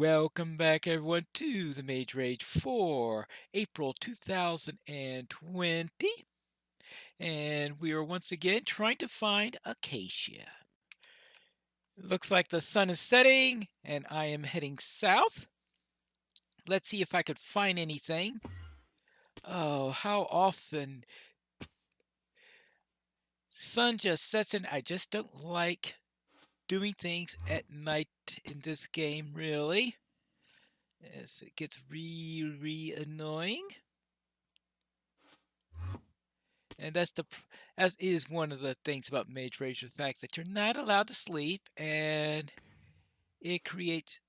Welcome back, everyone, to the Mage Rage for April 2020. And we are once again trying to find Acacia. It looks like the sun is setting, and I am heading south. Let's see if I could find anything. Oh, how often sun just sets in. I just don't like doing things at night in this game, really. As it gets really annoying. And as is one of the things about Mage Rage, the fact that you're not allowed to sleep, and it creates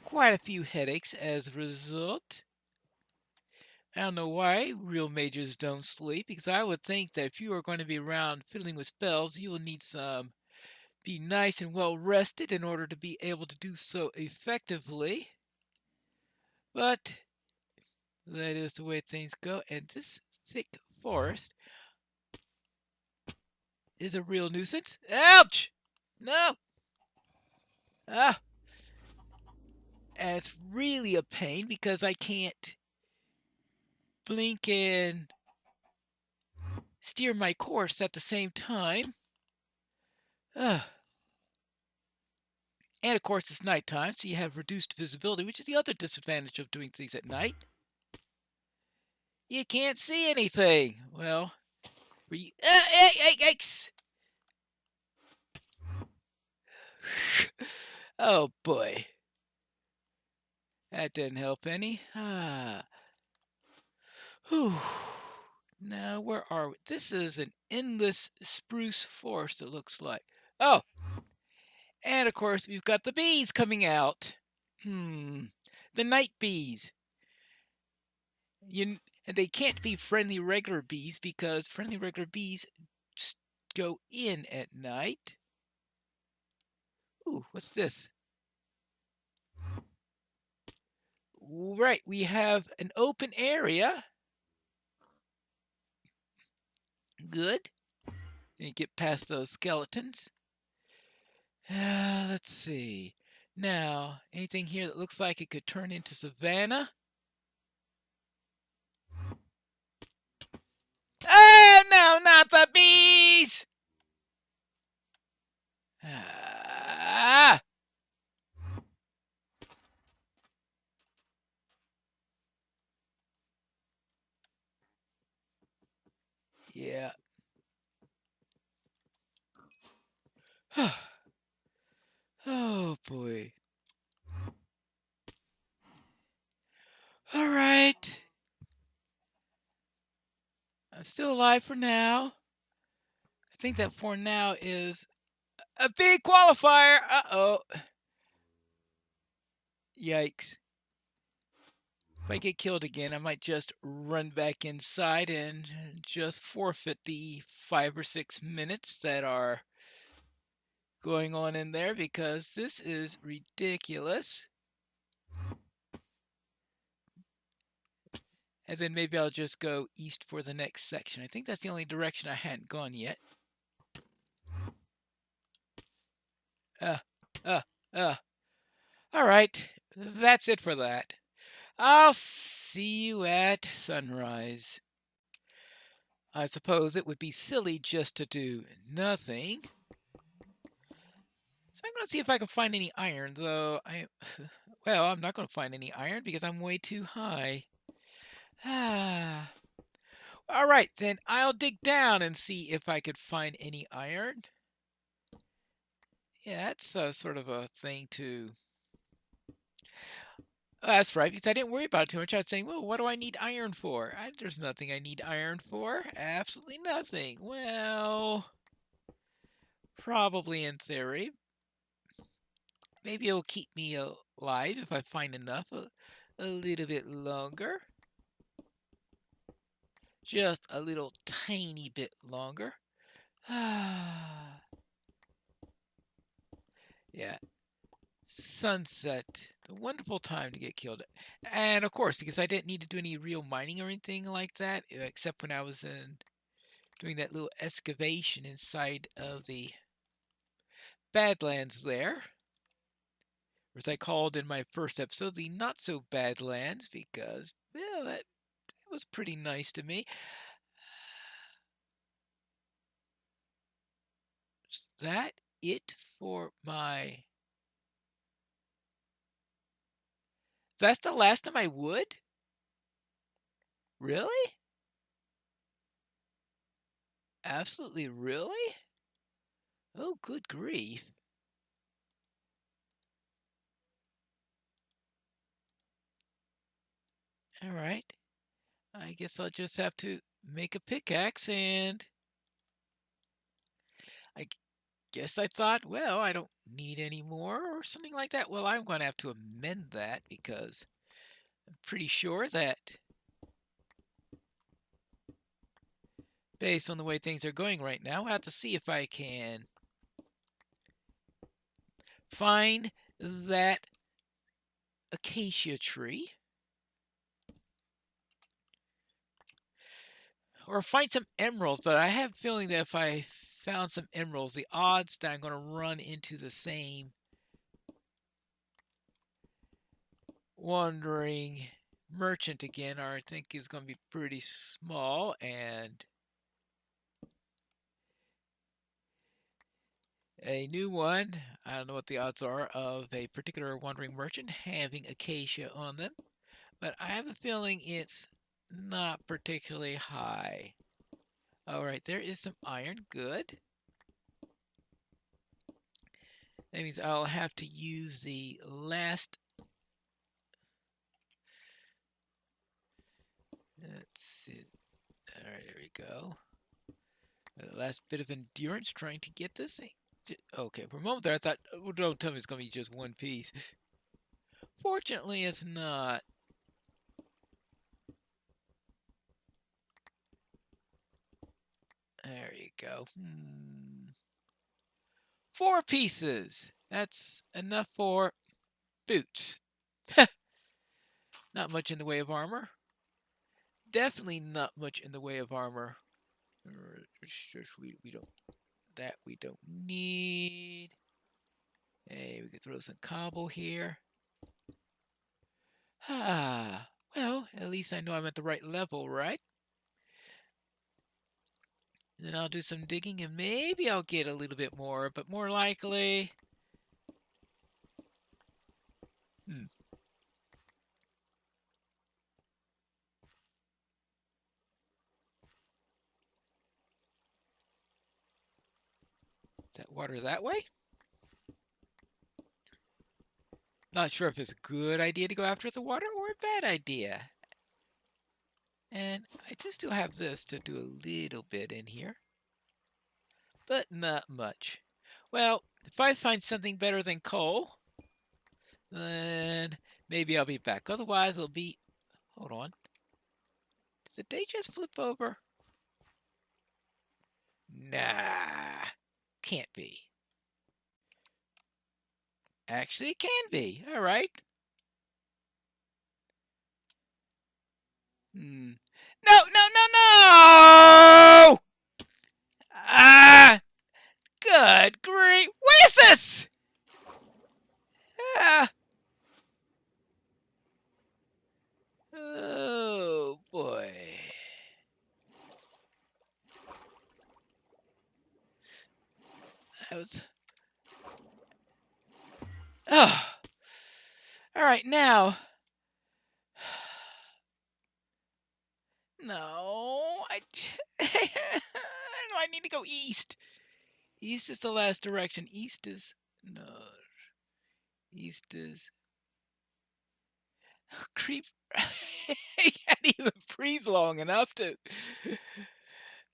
quite a few headaches as a result. I don't know why real mages don't sleep, because I would think that if you are going to be around fiddling with spells, you will need be nice and well rested in order to be able to do so effectively. But that is the way things go, and this thick forest is a real nuisance. Ouch! No! Ah! And it's really a pain because I can't blink and steer my course at the same time. And of course, it's nighttime, so you have reduced visibility, which is the other disadvantage of doing things at night. You can't see anything. Well, oh boy. That didn't help any. Whew. Now, where are we? This is an endless spruce forest, it looks like. Oh, and of course, we've got the bees coming out. The night bees. And they can't be friendly regular bees because friendly regular bees go in at night. Ooh, what's this? Right, we have an open area. Good. And get past those skeletons. Let's see. Now, anything here that looks like it could turn into savanna? Oh, no, not the bees! Ah! Yeah. Oh, boy. All right. I'm still alive for now. I think that for now is a big qualifier. Uh-oh. Yikes. If I get killed again, I might just run back inside and just forfeit the 5 or 6 minutes that are going on in there because this is ridiculous. And then maybe I'll just go east for the next section. I think that's the only direction I hadn't gone yet. All right, that's it for that. I'll see you at sunrise. I suppose it would be silly just to do nothing. So I'm going to see if I can find any iron, though well, I'm not going to find any iron because I'm way too high. All right, then I'll dig down and see if I could find any iron. Yeah, that's sort of a thing to... that's right, because I didn't worry about it too much. I was saying, well, what do I need iron for? There's nothing I need iron for. Absolutely nothing. Well, probably in theory. Maybe it'll keep me alive if I find enough a little bit longer. Just a little tiny bit longer. Yeah. Sunset. The wonderful time to get killed. And of course, because I didn't need to do any real mining or anything like that, except when I was doing that little excavation inside of the Badlands there. or as I called in my first episode, the not so bad lands, because, well, that was pretty nice to me. Is that it for my... That's the last of my wood? Really? Absolutely really? Oh, good grief. All right. I guess I'll just have to make a pickaxe, and I guess I thought, well, I don't need any more or something like that. Well, I'm going to have to amend that because I'm pretty sure that based on the way things are going right now, I have to see if I can find that acacia tree or find some emeralds. But I have a feeling that if I found some emeralds, the odds that I'm going to run into the same wandering merchant again I think is going to be pretty small. And a new one, I don't know what the odds are of a particular wandering merchant having acacia on them, but I have a feeling it's not particularly high. All right, there is some iron. Good. That means I'll have to use the last... Let's see. All right, there we go. The last bit of endurance trying to get this thing. Okay, for a moment there I thought, oh, don't tell me it's going to be just one piece. Fortunately, it's not. There you go. 4 pieces. That's enough for boots. Not much in the way of armor. Definitely not much in the way of armor. We don't need. Hey, we could throw some cobble here. Ah, well, at least I know I'm at the right level, right? Then I'll do some digging and maybe I'll get a little bit more, but more likely... Is that water that way? Not sure if it's a good idea to go after the water or a bad idea. And I do still have this to do a little bit in here, but not much. Well, if I find something better than coal, then maybe I'll be back. Otherwise, it'll be... Hold on. Did the day just flip over? Nah. Can't be. Actually, it can be. All right. No, no, no, no! Ah! Good grief! What is this? Ah! Oh boy. That was... Oh. All right, now. No, I need to go east. East is the last direction. East is... No. East is... Creep... He can't even breathe long enough to...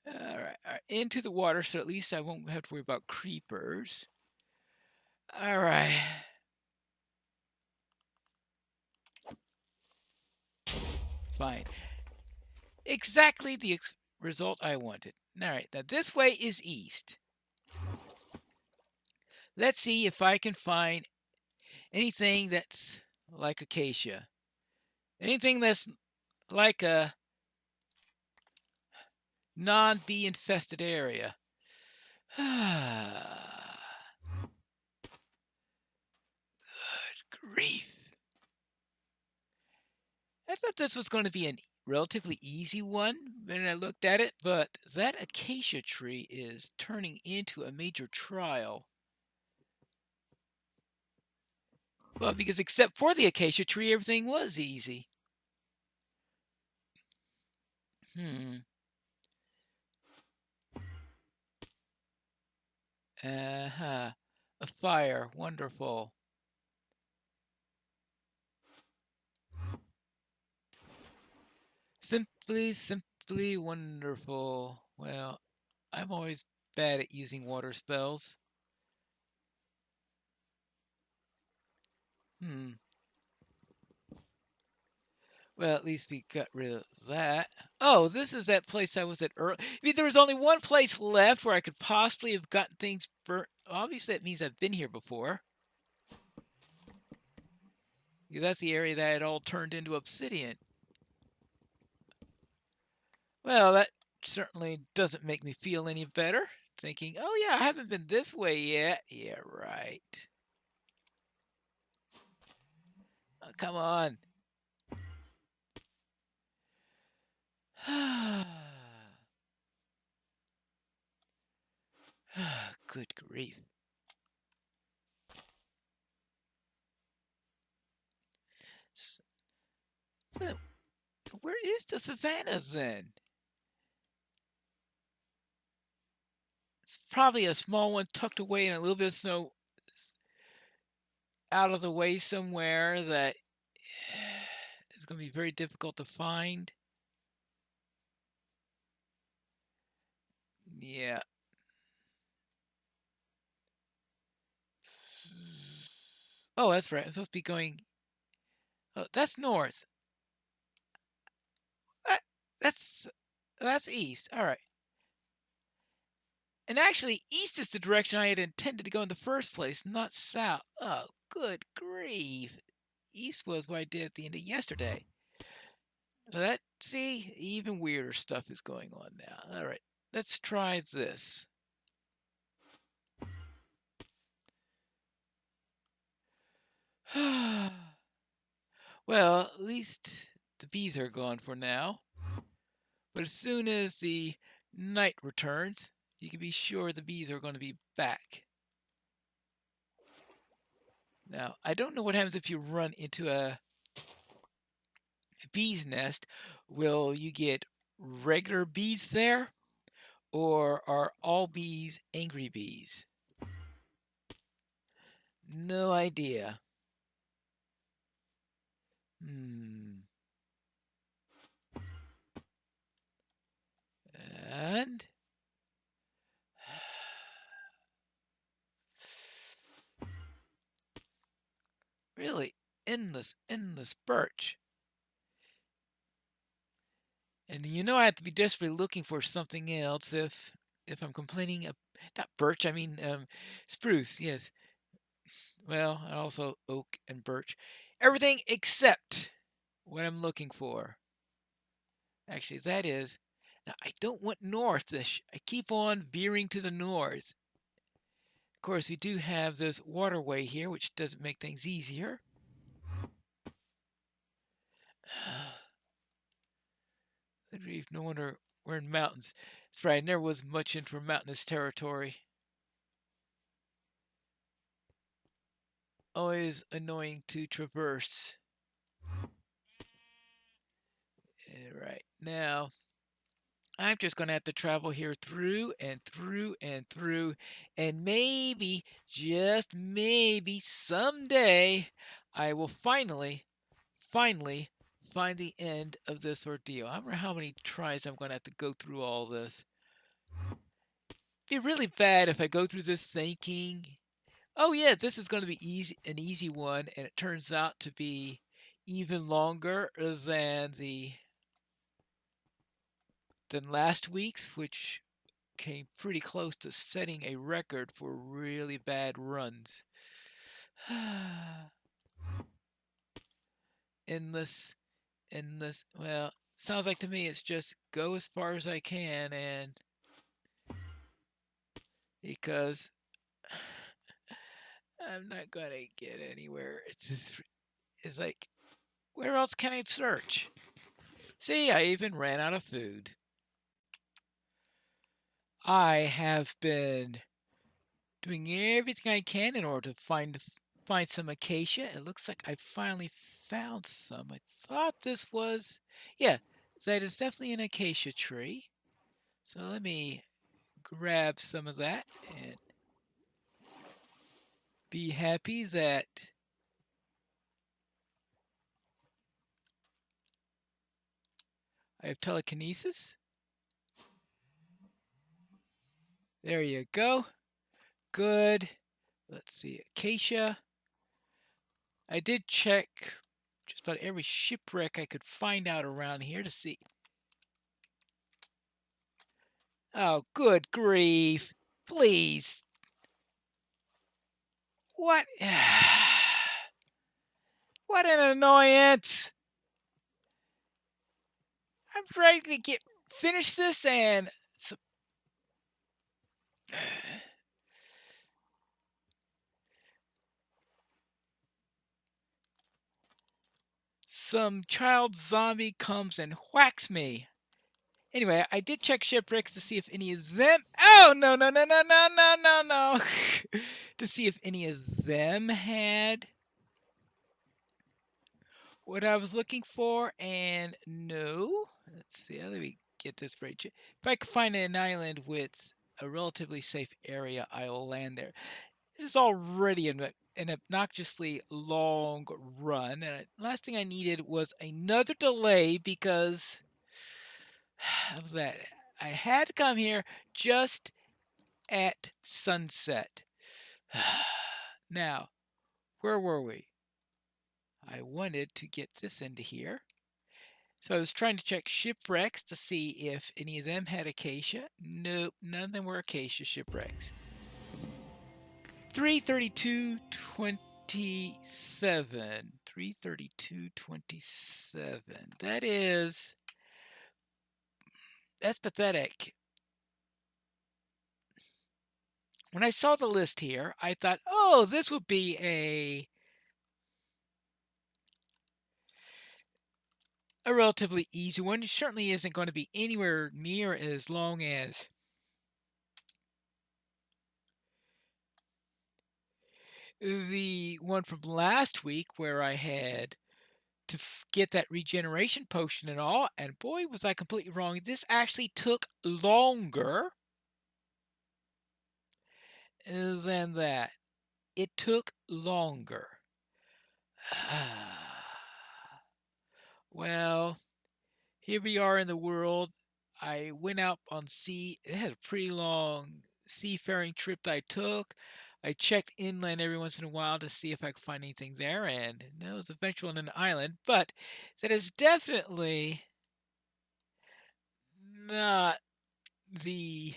All right, into the water, so at least I won't have to worry about creepers. All right. Fine. Exactly the result I wanted. All right, now this way is east. Let's see if I can find anything that's like acacia. Anything that's like a non-bee infested area. Good grief. I thought this was going to be a relatively easy one when I looked at it, but that acacia tree is turning into a major trial. Well, because except for the acacia tree, everything was easy. Uh-huh. A fire. Wonderful. Simply wonderful. Well, I'm always bad at using water spells. Hmm. Well, at least we got rid of that. Oh, this is that place I was at earlier. I mean, there was only one place left where I could possibly have gotten things burnt. Obviously, that means I've been here before. Yeah, that's the area that had all turned into obsidian. Well, that certainly doesn't make me feel any better. Thinking, oh yeah, I haven't been this way yet. Yeah, right. Oh, come on. Good grief. So, where is the savannah then? It's probably a small one tucked away in a little bit of snow out of the way somewhere that is going to be very difficult to find. Yeah. Oh, that's right. I'm supposed to be going. Oh, that's north. Uh, That's that's east. All right. And actually, east is the direction I had intended to go in the first place, not south. Oh, good grief. East was what I did at the end of yesterday. That, see, even weirder stuff is going on now. All right, let's try this. Well, at least the bees are gone for now. But as soon as the night returns, you can be sure the bees are going to be back. Now, I don't know what happens if you run into a bee's nest. Will you get regular bees there? Or are all bees angry bees? No idea. Hmm. And really endless birch. And you know I have to be desperately looking for something else if I'm complaining of not birch, I mean spruce, yes. Well, and also oak and birch. Everything except what I'm looking for. Actually, that is now I don't want north. I keep on veering to the north. Of course, we do have this waterway here, which doesn't make things easier. No wonder we're in mountains. That's right, I never was much into mountainous territory. Always annoying to traverse. Right, now I'm just going to have to travel here through and through and through, and maybe, just maybe, someday I will finally find the end of this ordeal. I wonder how many tries I'm going to have to go through all this. It'd be really bad if I go through this thinking, oh yeah, this is going to be an easy one, and it turns out to be even longer than last week's, which came pretty close to setting a record for really bad runs. endless, endless. Well, sounds like to me it's just go as far as I can, and because I'm not gonna get anywhere. It's like, where else can I search? See, I even ran out of food. I have been doing everything I can in order to find some acacia. It looks like I finally found some. I thought this was, yeah, that is definitely an acacia tree. So let me grab some of that and be happy that I have telekinesis. There you go. Good. Let's see, acacia. I did check just about every shipwreck I could find out around here to see. Oh, good grief. Please. What? What an annoyance. I'm trying to finish this and some child zombie comes and whacks me. Anyway, I did check shipwrecks to see if any of them. Oh, no, no, no, no, no, no, no, no. To see if any of them had what I was looking for, and no. Let's see. Let me get this right. If I could find an island with a relatively safe area, I will land there. This is already an obnoxiously long run, and last thing I needed was another delay because of that. I had to come here just at sunset. Now, where were we? I wanted to get this into here. So I was trying to check shipwrecks to see if any of them had acacia. Nope, none of them were acacia shipwrecks. 332.27. 332.27. That's pathetic. When I saw the list here, I thought, oh, this would be a relatively easy one. It certainly isn't going to be anywhere near as long as the one from last week where I had to get that regeneration potion and all, and boy, was I completely wrong. This actually took longer than that. It took longer. Well, here we are in the world. I went out on sea. It had a pretty long seafaring trip that I took. I checked inland every once in a while to see if I could find anything there, and it was eventually on an island. But that is definitely not the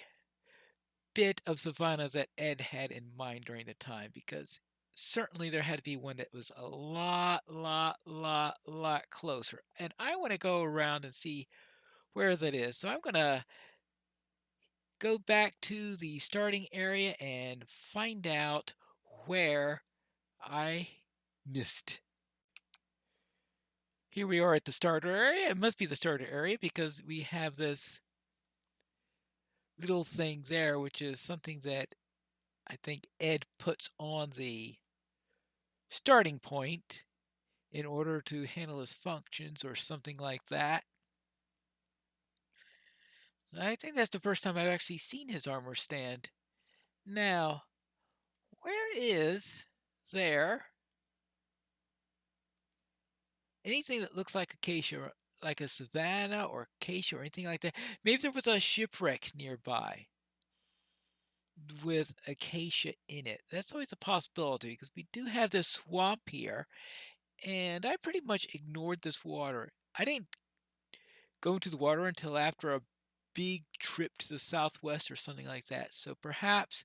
bit of savannah that Ed had in mind during the time, because certainly there had to be one that was a lot closer. And I want to go around and see where that is. So I'm going to go back to the starting area and find out where I missed. Here we are at the starter area. It must be the starter area because we have this little thing there, which is something that I think Ed puts on the starting point in order to handle his functions or something like that. I think that's the first time I've actually seen his armor stand. Now, where is there anything that looks like acacia, like a savanna or acacia or anything like that? Maybe there was a shipwreck nearby with acacia in it. That's always a possibility because we do have this swamp here, and I pretty much ignored this water. I didn't go into the water until after a big trip to the southwest or something like that. So perhaps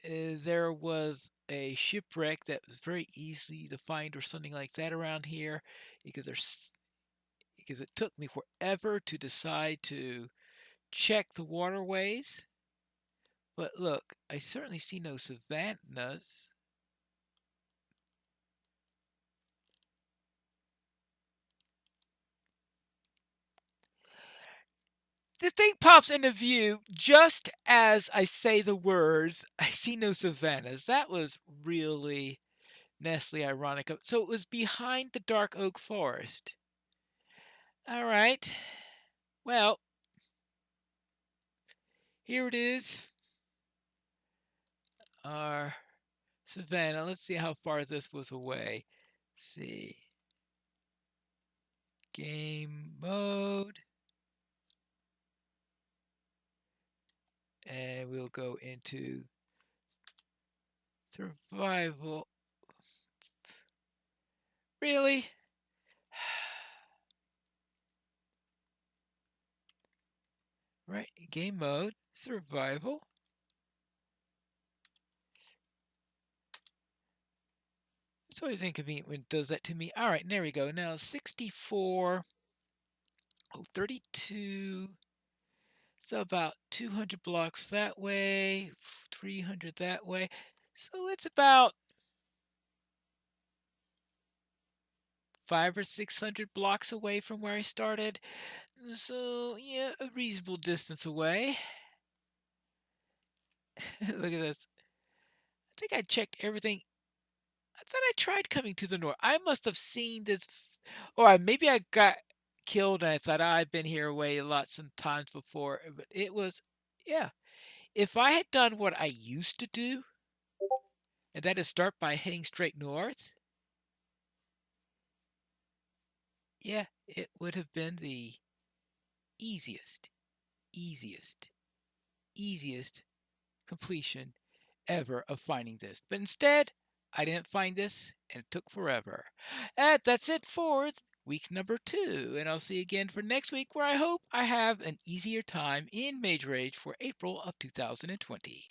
there was a shipwreck that was very easy to find or something like that around here because it took me forever to decide to check the waterways. But look, I certainly see no savannas. the thing pops into view just as I say the words, I see no savannas. That was really Nestle ironic. So it was behind the dark oak forest. All right. Well, here it is. Our savannah. Let's see how far this was away. Let's see. Game mode. And we'll go into survival. Really? Right, game mode, survival. It's always inconvenient when it does that to me. All right, there we go. Now 64, 32. So about 200 blocks that way, 300 that way. So it's about 500 or 600 blocks away from where I started. So yeah, a reasonable distance away. Look at this. I think I checked everything. I thought I tried coming to the north. I must have seen this, or maybe I got killed and I thought, oh, I've been here way lots of times before. But it was, yeah. If I had done what I used to do, and that is start by heading straight north, yeah, it would have been the easiest, easiest, easiest completion ever of finding this. But instead, I didn't find this, and it took forever. And that's it for week number 2. And I'll see you again for next week, where I hope I have an easier time in Mage Rage for April of 2020.